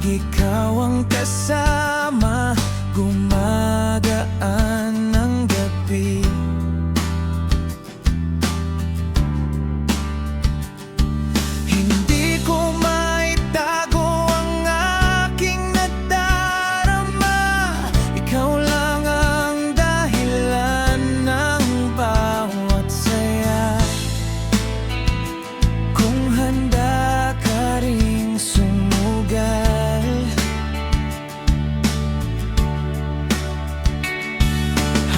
ikaw ang kasama, gumagaan ng gabi. Hindi ko maitago ang aking nadarama, ikaw lang ang dahilan ng bawat saya. Kung handa ka ring sumugal,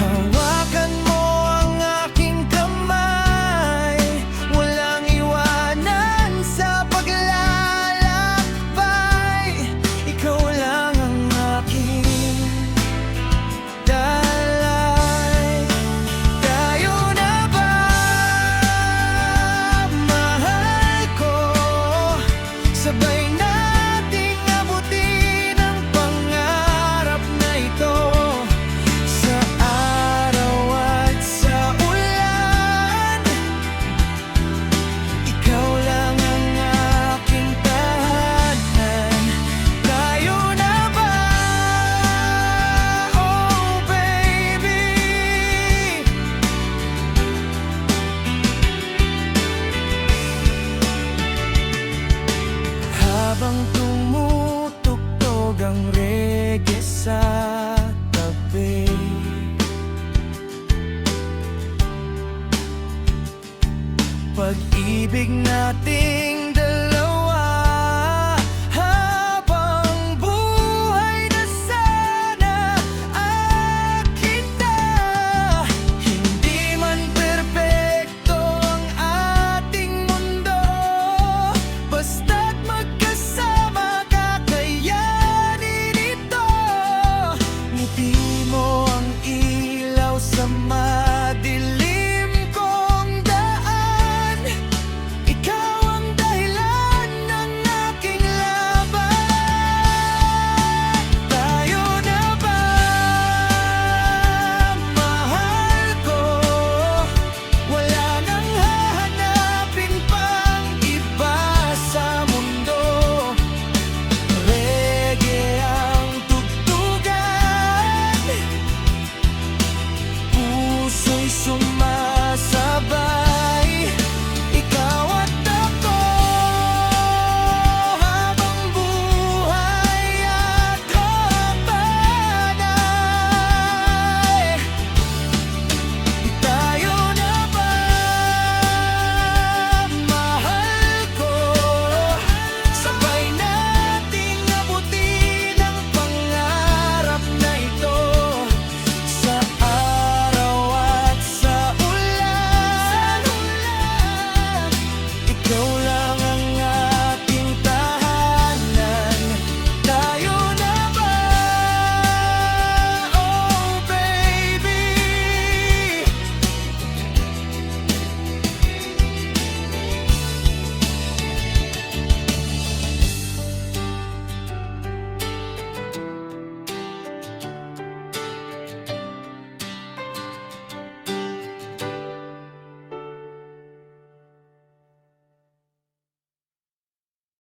hawakan mo ang aking kamay, walang iwanan sa paglalakbay. Ikaw lang ang aking dalay. Tayo na ba, mahal ko? Sabay nating abutin ang pangarap na ito. Sa araw at sa ulan, ikaw lang ang aking tahanan. Tayo na ba, oh baby? Habang tumutugtog ang reggae sa tabi, pag-ibig nating